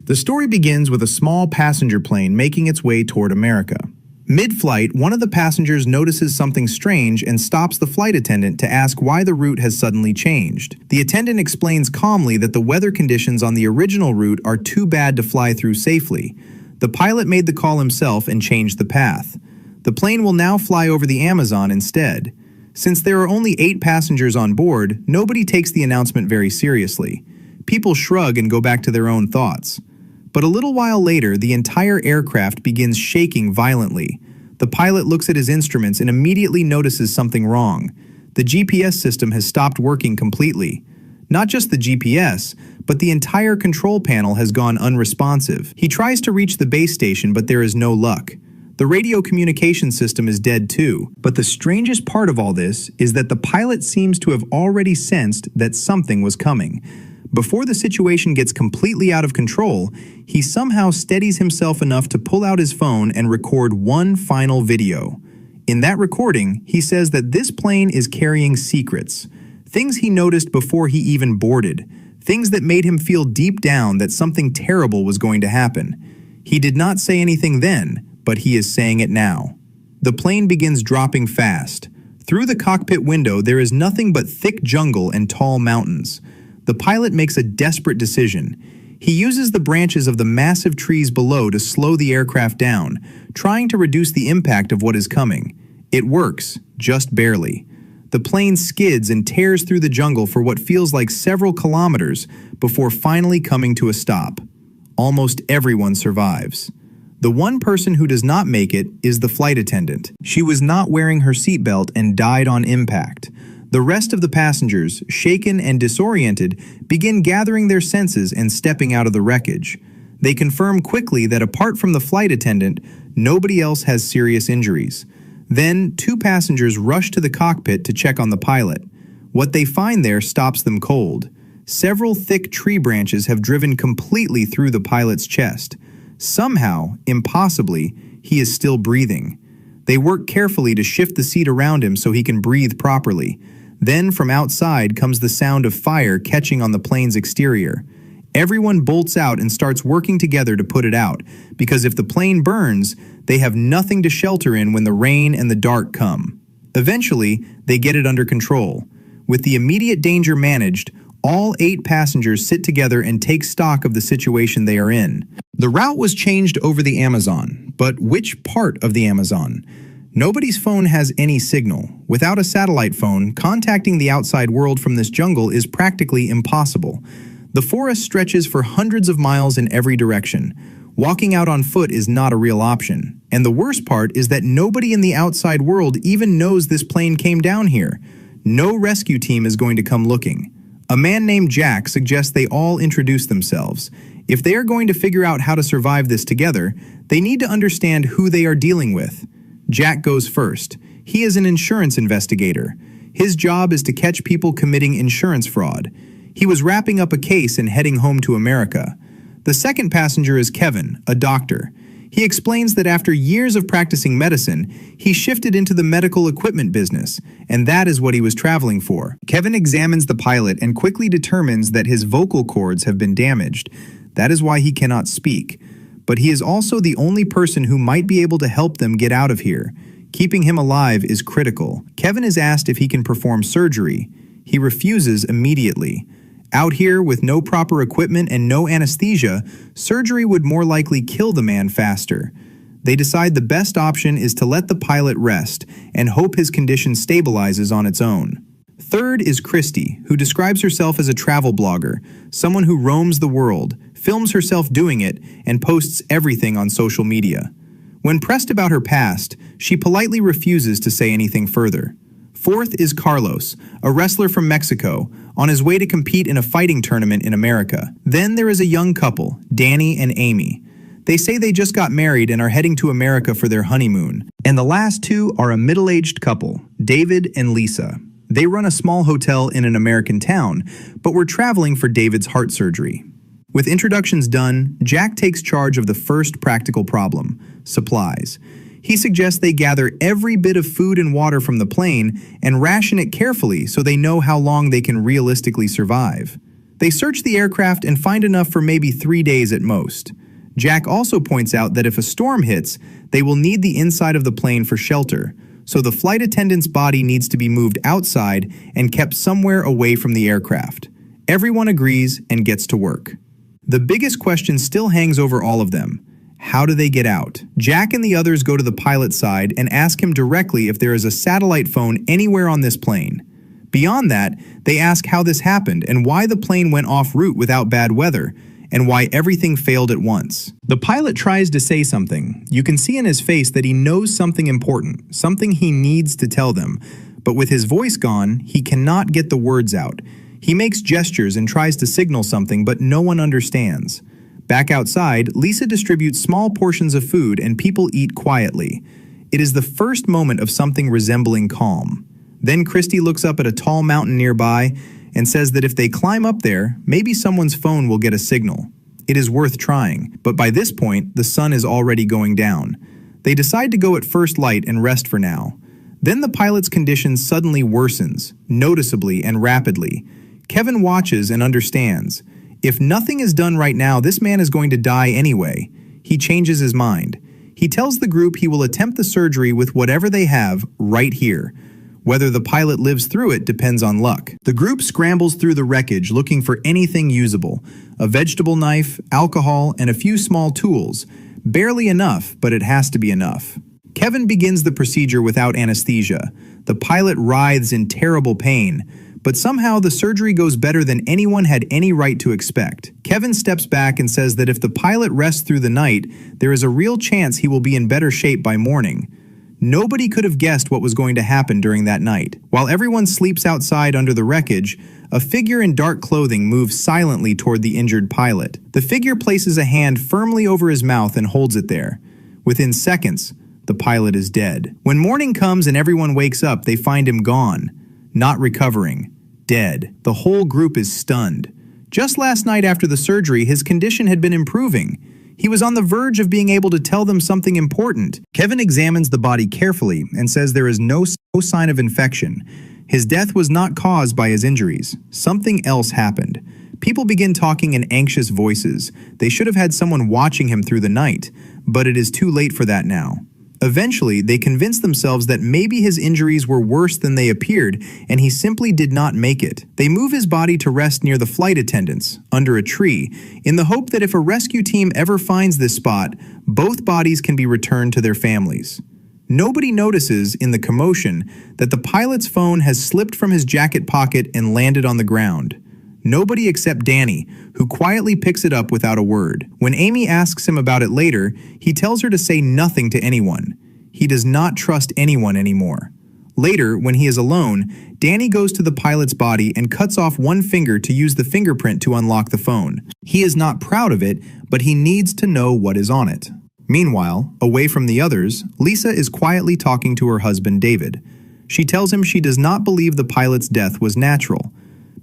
The story begins with a small passenger plane making its way toward America. Mid-flight, one of the passengers notices something strange and stops the flight attendant to ask why the route has suddenly changed. The attendant explains calmly that the weather conditions on the original route are too bad to fly through safely. The pilot made the call himself and changed the path. The plane will now fly over the Amazon instead. Since there are only 8 passengers on board, nobody takes the announcement very seriously. People shrug and go back to their own thoughts. But a little while later, the entire aircraft begins shaking violently. The pilot looks at his instruments and immediately notices something wrong. The GPS system has stopped working completely. Not just the GPS, but the entire control panel has gone unresponsive. He tries to reach the base station, but there is no luck. The radio communication system is dead too. But the strangest part of all this is that the pilot seems to have already sensed that something was coming. Before the situation gets completely out of control, he somehow steadies himself enough to pull out his phone and record one final video. In that recording, he says that this plane is carrying secrets, things he noticed before he even boarded, things that made him feel deep down that something terrible was going to happen. He did not say anything then, but he is saying it now. The plane begins dropping fast. Through the cockpit window, there is nothing but thick jungle and tall mountains. The pilot makes a desperate decision. He uses the branches of the massive trees below to slow the aircraft down, trying to reduce the impact of what is coming. It works, just barely. The plane skids and tears through the jungle for what feels like several kilometers before finally coming to a stop. Almost everyone survives. The one person who does not make it is the flight attendant. She was not wearing her seatbelt and died on impact. The rest of the passengers, shaken and disoriented, begin gathering their senses and stepping out of the wreckage. They confirm quickly that apart from the flight attendant, nobody else has serious injuries. Then, 2 passengers rush to the cockpit to check on the pilot. What they find there stops them cold. Several thick tree branches have driven completely through the pilot's chest. Somehow, impossibly, he is still breathing. They work carefully to shift the seat around him so he can breathe properly. Then from outside comes the sound of fire catching on the plane's exterior. Everyone bolts out and starts working together to put it out, because if the plane burns, they have nothing to shelter in when the rain and the dark come. Eventually, they get it under control. With the immediate danger managed, all 8 passengers sit together and take stock of the situation they are in. The route was changed over the Amazon, but which part of the Amazon? Nobody's phone has any signal. Without a satellite phone, contacting the outside world from this jungle is practically impossible. The forest stretches for hundreds of miles in every direction. Walking out on foot is not a real option. And the worst part is that nobody in the outside world even knows this plane came down here. No rescue team is going to come looking. A man named Jack suggests they all introduce themselves. If they are going to figure out how to survive this together, they need to understand who they are dealing with. Jack goes first. He is an insurance investigator. His job is to catch people committing insurance fraud. He was wrapping up a case and heading home to America. The second passenger is Kevin, a doctor. He explains that after years of practicing medicine, he shifted into the medical equipment business, and that is what he was traveling for. Kevin examines the pilot and quickly determines that his vocal cords have been damaged. That is why he cannot speak. But he is also the only person who might be able to help them get out of here. Keeping him alive is critical. Kevin is asked if he can perform surgery. He refuses immediately. Out here, with no proper equipment and no anesthesia, surgery would more likely kill the man faster. They decide the best option is to let the pilot rest and hope his condition stabilizes on its own. Third is Christy, who describes herself as a travel blogger, someone who roams the world, films herself doing it, and posts everything on social media. When pressed about her past, she politely refuses to say anything further. Fourth is Carlos, a wrestler from Mexico, on his way to compete in a fighting tournament in America. Then there is a young couple, Danny and Amy. They say they just got married and are heading to America for their honeymoon. And the last 2 are a middle-aged couple, David and Lisa. They run a small hotel in an American town, but were traveling for David's heart surgery. With introductions done, Jack takes charge of the first practical problem, supplies. He suggests they gather every bit of food and water from the plane and ration it carefully so they know how long they can realistically survive. They search the aircraft and find enough for maybe 3 days at most. Jack also points out that if a storm hits, they will need the inside of the plane for shelter, so the flight attendant's body needs to be moved outside and kept somewhere away from the aircraft. Everyone agrees and gets to work. The biggest question still hangs over all of them. How do they get out? Jack and the others go to the pilot's side and ask him directly if there is a satellite phone anywhere on this plane. Beyond that, they ask how this happened and why the plane went off route without bad weather, and why everything failed at once. The pilot tries to say something. You can see in his face that he knows something important, something he needs to tell them, but with his voice gone, he cannot get the words out. He makes gestures and tries to signal something, but no one understands. Back outside, Lisa distributes small portions of food and people eat quietly. It is the first moment of something resembling calm. Then Christy looks up at a tall mountain nearby and says that if they climb up there, maybe someone's phone will get a signal. It is worth trying, but by this point, the sun is already going down. They decide to go at first light and rest for now. Then the pilot's condition suddenly worsens, noticeably and rapidly. Kevin watches and understands. If nothing is done right now, this man is going to die anyway. He changes his mind. He tells the group he will attempt the surgery with whatever they have right here. Whether the pilot lives through it depends on luck. The group scrambles through the wreckage looking for anything usable. A vegetable knife, alcohol, and a few small tools. Barely enough, but it has to be enough. Kevin begins the procedure without anesthesia. The pilot writhes in terrible pain, but somehow the surgery goes better than anyone had any right to expect. Kevin steps back and says that if the pilot rests through the night, there is a real chance he will be in better shape by morning. Nobody could have guessed what was going to happen during that night. While everyone sleeps outside under the wreckage, a figure in dark clothing moves silently toward the injured pilot. The figure places a hand firmly over his mouth and holds it there. Within seconds, the pilot is dead. When morning comes and everyone wakes up, they find him gone. Not recovering. Dead. The whole group is stunned. Just last night after the surgery, his condition had been improving. He was on the verge of being able to tell them something important. Kevin examines the body carefully and says there is no sign of infection. His death was not caused by his injuries. Something else happened. People begin talking in anxious voices. They should have had someone watching him through the night, but it is too late for that now. Eventually, they convince themselves that maybe his injuries were worse than they appeared, and he simply did not make it. They move his body to rest near the flight attendants, under a tree, in the hope that if a rescue team ever finds this spot, both bodies can be returned to their families. Nobody notices, in the commotion, that the pilot's phone has slipped from his jacket pocket and landed on the ground. Nobody except Danny, who quietly picks it up without a word. When Amy asks him about it later, he tells her to say nothing to anyone. He does not trust anyone anymore. Later, when he is alone, Danny goes to the pilot's body and cuts off one finger to use the fingerprint to unlock the phone. He is not proud of it, but he needs to know what is on it. Meanwhile, away from the others, Lisa is quietly talking to her husband David. She tells him she does not believe the pilot's death was natural.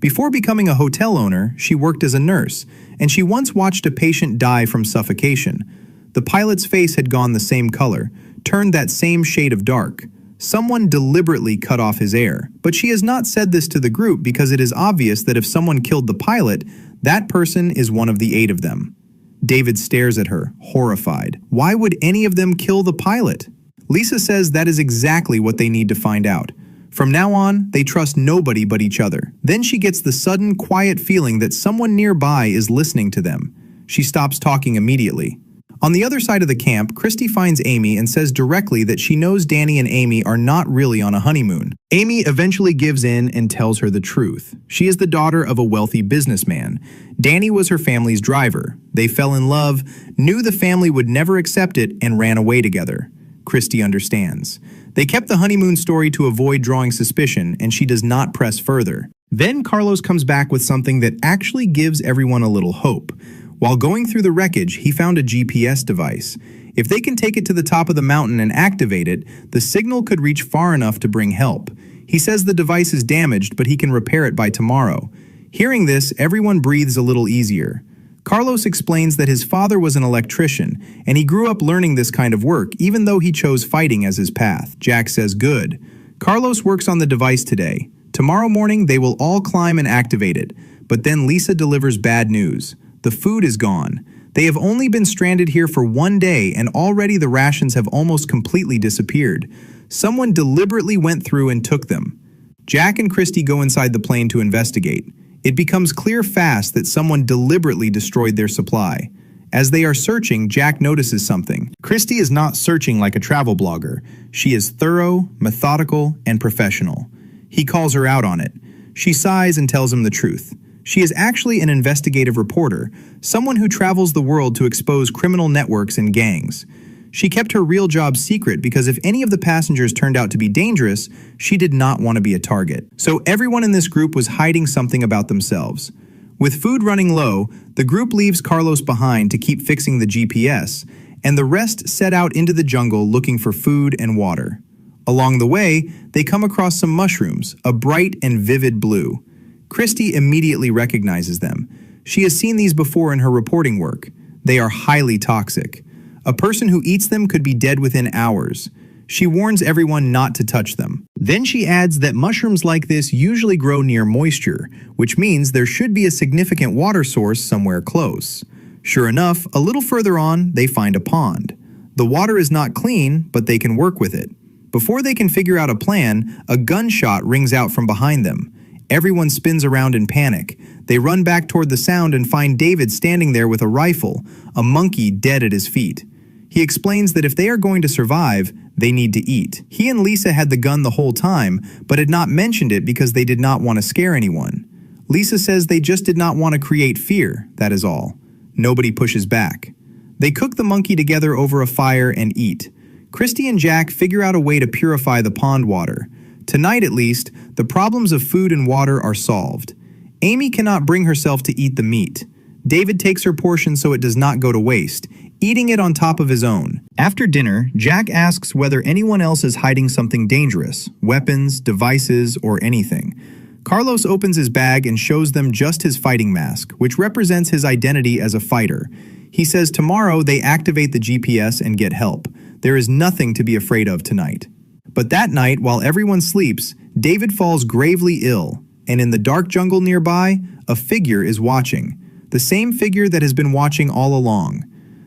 Before becoming a hotel owner, she worked as a nurse, and she once watched a patient die from suffocation. The pilot's face had gone the same color, turned that same shade of dark. Someone deliberately cut off his air. But she has not said this to the group because it is obvious that if someone killed the pilot, that person is one of the 8 of them. David stares at her, horrified. Why would any of them kill the pilot? Lisa says that is exactly what they need to find out. From now on, they trust nobody but each other. Then she gets the sudden, quiet feeling that someone nearby is listening to them. She stops talking immediately. On the other side of the camp, Christy finds Amy and says directly that she knows Danny and Amy are not really on a honeymoon. Amy eventually gives in and tells her the truth. She is the daughter of a wealthy businessman. Danny was her family's driver. They fell in love, knew the family would never accept it, and ran away together. Christy understands. They kept the honeymoon story to avoid drawing suspicion, and she does not press further. Then Carlos comes back with something that actually gives everyone a little hope. While going through the wreckage, he found a GPS device. If they can take it to the top of the mountain and activate it, the signal could reach far enough to bring help. He says the device is damaged, but he can repair it by tomorrow. Hearing this, everyone breathes a little easier. Carlos explains that his father was an electrician, and he grew up learning this kind of work, even though he chose fighting as his path. Jack says good. Carlos works on the device today. Tomorrow morning, they will all climb and activate it. But then Lisa delivers bad news. The food is gone. They have only been stranded here for 1 day and already the rations have almost completely disappeared. Someone deliberately went through and took them. Jack and Christy go inside the plane to investigate. It becomes clear fast that someone deliberately destroyed their supply. As they are searching, Jack notices something. Christy is not searching like a travel blogger. She is thorough, methodical, and professional. He calls her out on it. She sighs and tells him the truth. She is actually an investigative reporter, someone who travels the world to expose criminal networks and gangs. She kept her real job secret because if any of the passengers turned out to be dangerous, she did not want to be a target. So everyone in this group was hiding something about themselves. With food running low, the group leaves Carlos behind to keep fixing the GPS, and the rest set out into the jungle looking for food and water. Along the way, they come across some mushrooms, a bright and vivid blue. Christy immediately recognizes them. She has seen these before in her reporting work. They are highly toxic. A person who eats them could be dead within hours. She warns everyone not to touch them. Then she adds that mushrooms like this usually grow near moisture, which means there should be a significant water source somewhere close. Sure enough, a little further on, they find a pond. The water is not clean, but they can work with it. Before they can figure out a plan, a gunshot rings out from behind them. Everyone spins around in panic. They run back toward the sound and find David standing there with a rifle, a monkey dead at his feet. He explains that if they are going to survive, they need to eat. He and Lisa had the gun the whole time, but had not mentioned it because they did not want to scare anyone. Lisa says they just did not want to create fear, that is all. Nobody pushes back. They cook the monkey together over a fire and eat. Christy and Jack figure out a way to purify the pond water. Tonight, at least, the problems of food and water are solved. Amy cannot bring herself to eat the meat. David takes her portion so it does not go to waste, eating it on top of his own. After dinner, Jack asks whether anyone else is hiding something dangerous, weapons, devices, or anything. Carlos opens his bag and shows them just his fighting mask, which represents his identity as a fighter. He says tomorrow they activate the GPS and get help. There is nothing to be afraid of tonight. But that night, while everyone sleeps, David falls gravely ill, and in the dark jungle nearby, a figure is watching. The same figure that has been watching all along.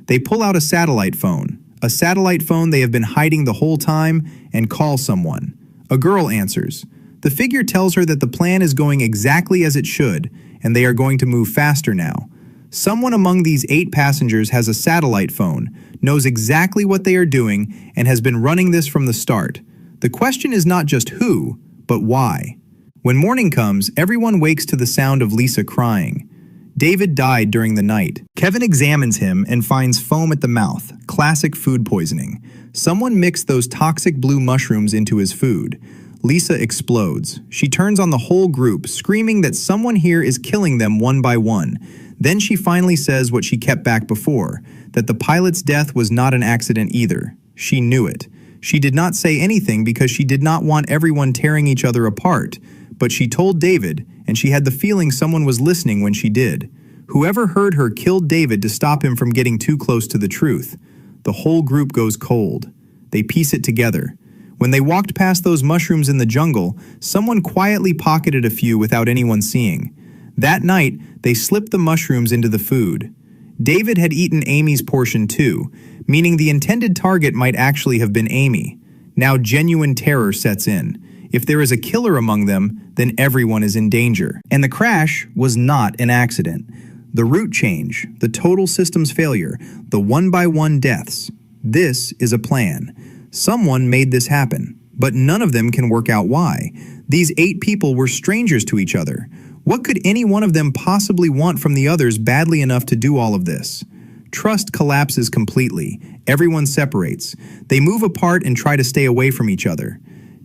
They pull out a satellite phone they have been hiding the whole time, and call someone. A girl answers. The figure tells her that the plan is going exactly as it should, and they are going to move faster now. Someone among these 8 passengers has a satellite phone, knows exactly what they are doing, and has been running this from the start. The question is not just who, but why. When morning comes, everyone wakes to the sound of Lisa crying. David died during the night. Kevin examines him and finds foam at the mouth, classic food poisoning. Someone mixed those toxic blue mushrooms into his food. Lisa explodes. She turns on the whole group, screaming that someone here is killing them one by one. Then she finally says what she kept back before, that the pilot's death was not an accident either. She knew it. She did not say anything because she did not want everyone tearing each other apart, but she told David, and she had the feeling someone was listening when she did. Whoever heard her killed David to stop him from getting too close to the truth. The whole group goes cold. They piece it together. When they walked past those mushrooms in the jungle, someone quietly pocketed a few without anyone seeing. That night, they slipped the mushrooms into the food. David had eaten Amy's portion too, meaning the intended target might actually have been Amy. Now genuine terror sets in. If there is a killer among them, then everyone is in danger. And the crash was not an accident. The route change, the total systems failure, the one-by-one deaths. This is a plan. Someone made this happen, but none of them can work out why. These 8 people were strangers to each other. What could any one of them possibly want from the others badly enough to do all of this? Trust collapses completely. Everyone separates. They move apart and try to stay away from each other.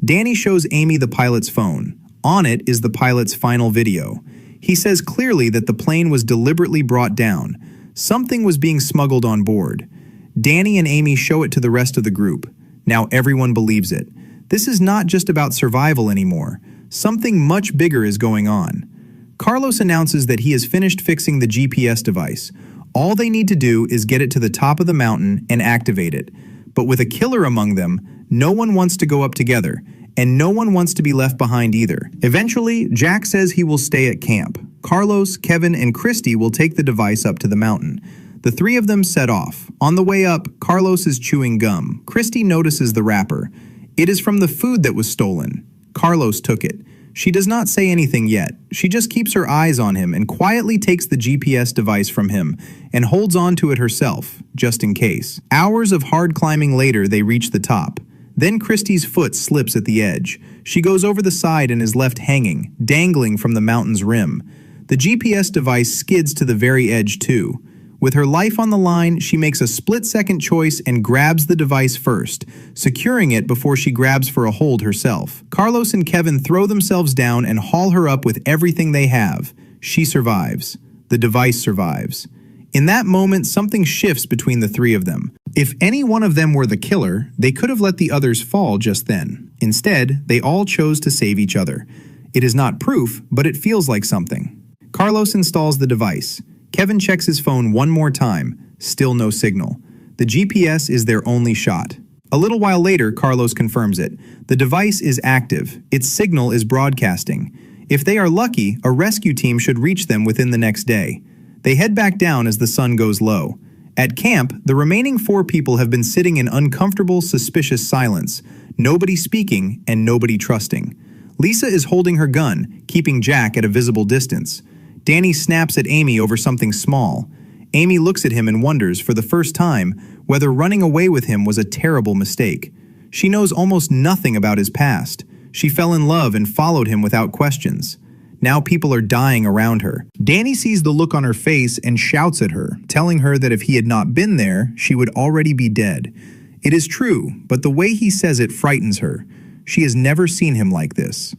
Danny shows Amy the pilot's phone. On it is the pilot's final video. He says clearly that the plane was deliberately brought down. Something was being smuggled on board. Danny and Amy show it to the rest of the group. Now everyone believes it. This is not just about survival anymore. Something much bigger is going on. Carlos announces that he has finished fixing the GPS device. All they need to do is get it to the top of the mountain and activate it. But with a killer among them, no one wants to go up together, and no one wants to be left behind either. Eventually, Jack says he will stay at camp. Carlos, Kevin, and Christy will take the device up to the mountain. The three of them set off. On the way up, Carlos is chewing gum. Christy notices the wrapper. It is from the food that was stolen. Carlos took it. She does not say anything yet. She just keeps her eyes on him and quietly takes the GPS device from him and holds on to it herself, just in case. Hours of hard climbing later, they reach the top. Then Christy's foot slips at the edge. She goes over the side and is left hanging, dangling from the mountain's rim. The GPS device skids to the very edge too. With her life on the line, she makes a split-second choice and grabs the device first, securing it before she grabs for a hold herself. Carlos and Kevin throw themselves down and haul her up with everything they have. She survives. The device survives. In that moment, something shifts between the three of them. If any one of them were the killer, they could have let the others fall just then. Instead, they all chose to save each other. It is not proof, but it feels like something. Carlos installs the device. Kevin checks his phone one more time. Still no signal. The GPS is their only shot. A little while later, Carlos confirms it. The device is active. Its signal is broadcasting. If they are lucky, a rescue team should reach them within the next day. They head back down as the sun goes low. At camp, the remaining 4 people have been sitting in uncomfortable, suspicious silence. Nobody speaking and nobody trusting. Lisa is holding her gun, keeping Jack at a visible distance. Danny snaps at Amy over something small. Amy looks at him and wonders, for the first time, whether running away with him was a terrible mistake. She knows almost nothing about his past. She fell in love and followed him without questions. Now people are dying around her. Danny sees the look on her face and shouts at her, telling her that if he had not been there, she would already be dead. It is true, but the way he says it frightens her. She has never seen him like this.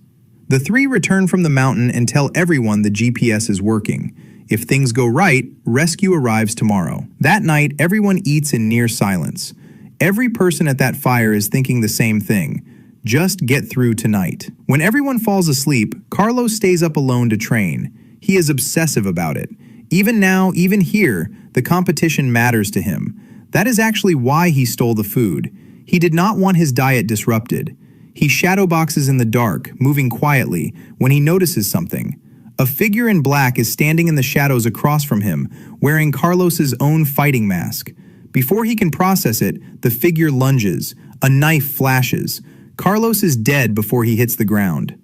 The 3 return from the mountain and tell everyone the GPS is working. If things go right, rescue arrives tomorrow. That night, everyone eats in near silence. Every person at that fire is thinking the same thing. Just get through tonight. When everyone falls asleep, Carlos stays up alone to train. He is obsessive about it. Even now, even here, the competition matters to him. That is actually why he stole the food. He did not want his diet disrupted. He shadowboxes in the dark, moving quietly, when he notices something. A figure in black is standing in the shadows across from him, wearing Carlos's own fighting mask. Before he can process it, the figure lunges. A knife flashes. Carlos is dead before he hits the ground.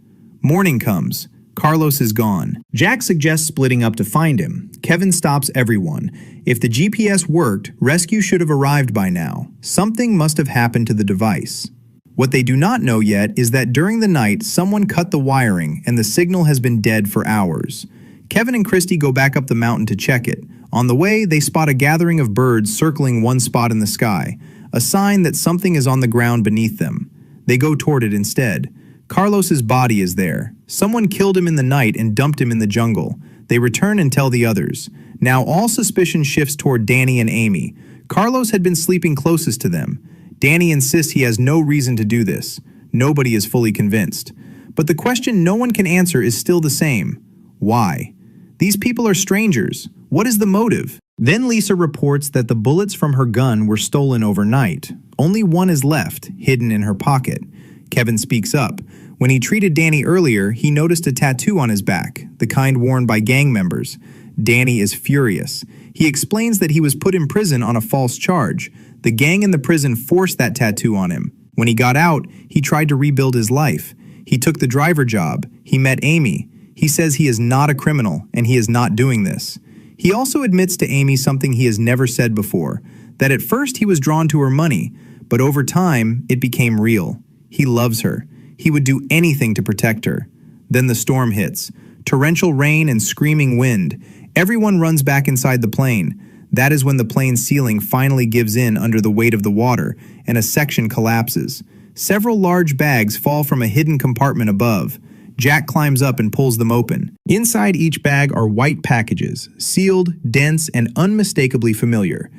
Morning comes. Carlos is gone. Jack suggests splitting up to find him. Kevin stops everyone. If the GPS worked, rescue should have arrived by now. Something must have happened to the device. What they do not know yet is that during the night, someone cut the wiring and the signal has been dead for hours. Kevin and Christy go back up the mountain to check it. On the way, they spot a gathering of birds circling one spot in the sky, a sign that something is on the ground beneath them. They go toward it instead. Carlos's body is there. Someone killed him in the night and dumped him in the jungle. They return and tell the others. Now all suspicion shifts toward Danny and Amy. Carlos had been sleeping closest to them. Danny insists he has no reason to do this. Nobody is fully convinced. But the question no one can answer is still the same. Why? These people are strangers. What is the motive? Then Lisa reports that the bullets from her gun were stolen overnight. Only one is left, hidden in her pocket. Kevin speaks up. When he treated Danny earlier, he noticed a tattoo on his back, the kind worn by gang members. Danny is furious. He explains that he was put in prison on a false charge. The gang in the prison forced that tattoo on him. When he got out, he tried to rebuild his life. He took the driver job. He met Amy. He says he is not a criminal and he is not doing this. He also admits to Amy something he has never said before, that at first he was drawn to her money, but over time it became real. He loves her. He would do anything to protect her. Then the storm hits. Torrential rain and screaming wind. Everyone runs back inside the plane. That is when the plane's ceiling finally gives in under the weight of the water, and a section collapses. Several large bags fall from a hidden compartment above. Jack climbs up and pulls them open. Inside each bag are white packages, sealed, dense, and unmistakably familiar.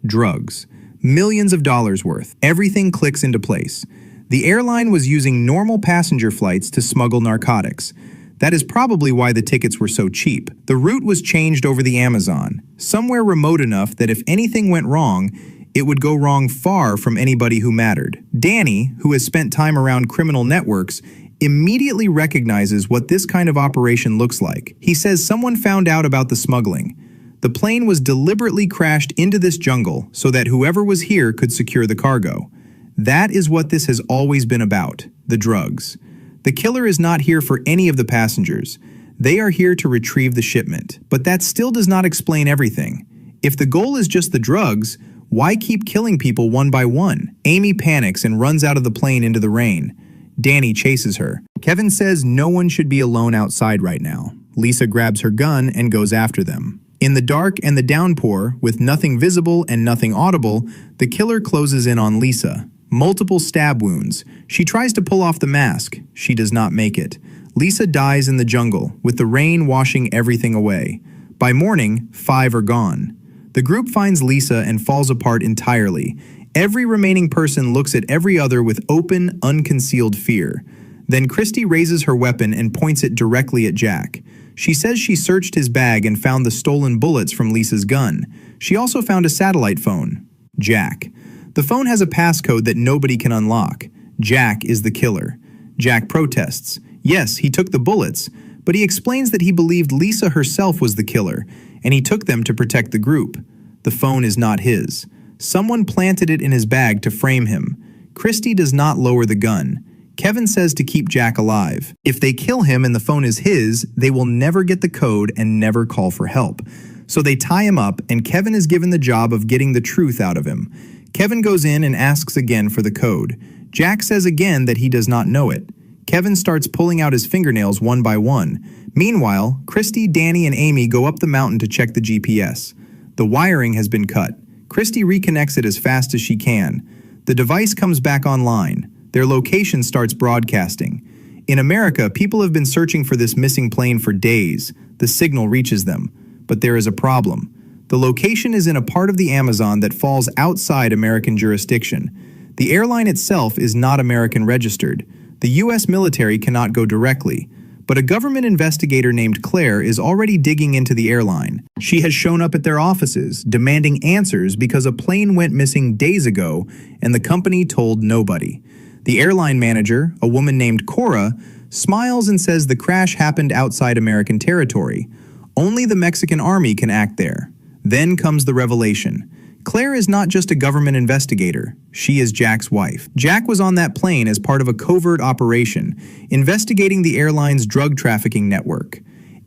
Drugs. Millions of dollars worth. Everything clicks into place. The airline was using normal passenger flights to smuggle narcotics. That is probably why the tickets were so cheap. The route was changed over the Amazon, somewhere remote enough that if anything went wrong, it would go wrong far from anybody who mattered. Danny, who has spent time around criminal networks, immediately recognizes what this kind of operation looks like. He says someone found out about the smuggling. The plane was deliberately crashed into this jungle so that whoever was here could secure the cargo. That is what this has always been about, the drugs. The killer is not here for any of the passengers. They are here to retrieve the shipment. But that still does not explain everything. If the goal is just the drugs, why keep killing people one by one? Amy panics and runs out of the plane into the rain. Danny chases her. Kevin says no one should be alone outside right now. Lisa grabs her gun and goes after them. In the dark and the downpour, with nothing visible and nothing audible, the killer closes in on Lisa. Multiple stab wounds. She tries to pull off the mask. She does not make it. Lisa dies in the jungle, with the rain washing everything away. By morning, 5 are gone. The group finds Lisa and falls apart entirely. Every remaining person looks at every other with open, unconcealed fear. Then Christy raises her weapon and points it directly at Jack. She says she searched his bag and found the stolen bullets from Lisa's gun. She also found a satellite phone. Jack. The phone has a passcode that nobody can unlock. Jack is the killer. Jack protests. Yes, he took the bullets, but he explains that he believed Lisa herself was the killer, and he took them to protect the group. The phone is not his. Someone planted it in his bag to frame him. Christy does not lower the gun. Kevin says to keep Jack alive. If they kill him and the phone is his, they will never get the code and never call for help. So they tie him up, and Kevin is given the job of getting the truth out of him. Kevin goes in and asks again for the code. Jack says again that he does not know it. Kevin starts pulling out his fingernails one by one. Meanwhile, Christy, Danny, and Amy go up the mountain to check the GPS. The wiring has been cut. Christy reconnects it as fast as she can. The device comes back online. Their location starts broadcasting. In America, people have been searching for this missing plane for days. The signal reaches them. But there is a problem. The location is in a part of the Amazon that falls outside American jurisdiction. The airline itself is not American registered. The U.S. military cannot go directly. But a government investigator named Claire is already digging into the airline. She has shown up at their offices, demanding answers because a plane went missing days ago and the company told nobody. The airline manager, a woman named Cora, smiles and says the crash happened outside American territory. Only the Mexican army can act there. Then comes the revelation. Claire is not just a government investigator. She is Jack's wife. Jack was on that plane as part of a covert operation, investigating the airline's drug trafficking network.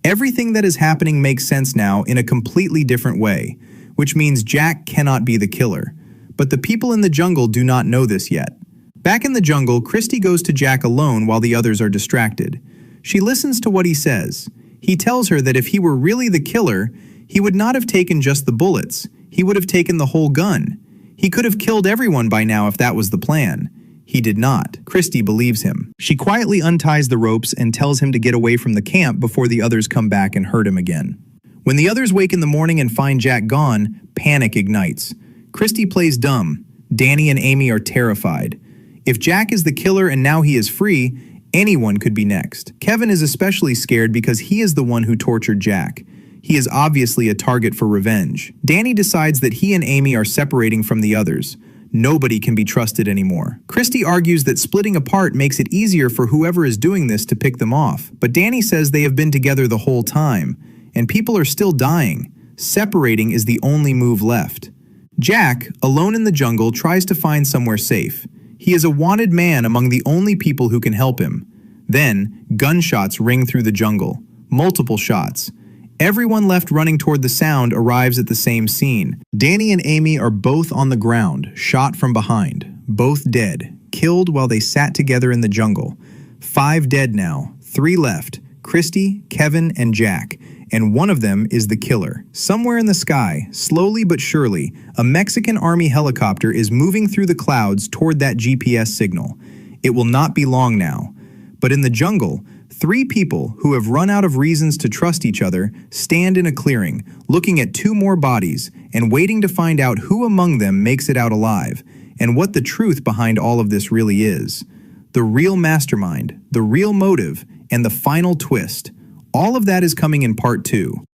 Everything that is happening makes sense now in a completely different way, which means Jack cannot be the killer. But the people in the jungle do not know this yet. Back in the jungle, Christy goes to Jack alone while the others are distracted. She listens to what he says. He tells her that if he were really the killer, he would not have taken just the bullets. He would have taken the whole gun. He could have killed everyone by now if that was the plan. He did not. Christy believes him. She quietly unties the ropes and tells him to get away from the camp before the others come back and hurt him again. When the others wake in the morning and find Jack gone, panic ignites. Christy plays dumb. Danny and Amy are terrified. If Jack is the killer and now he is free, anyone could be next. Kevin is especially scared because he is the one who tortured Jack. He is obviously a target for revenge. Danny decides that he and Amy are separating from the others. Nobody can be trusted anymore. Christy argues that splitting apart makes it easier for whoever is doing this to pick them off. But Danny says they have been together the whole time, and people are still dying. Separating is the only move left. Jack, alone in the jungle, tries to find somewhere safe. He is a wanted man among the only people who can help him. Then, gunshots ring through the jungle. Multiple shots. Everyone left running toward the sound arrives at the same scene. Danny and Amy are both on the ground, shot from behind. Both dead, killed while they sat together in the jungle. 5 dead now, 3 left. Christy, Kevin, and Jack. And one of them is the killer. Somewhere in the sky, slowly but surely, a Mexican army helicopter is moving through the clouds toward that GPS signal. It will not be long now. But in the jungle, 3 people who have run out of reasons to trust each other stand in a clearing, looking at 2 more bodies and waiting to find out who among them makes it out alive and what the truth behind all of this really is. The real mastermind, the real motive, and the final twist. All of that is coming in part 2.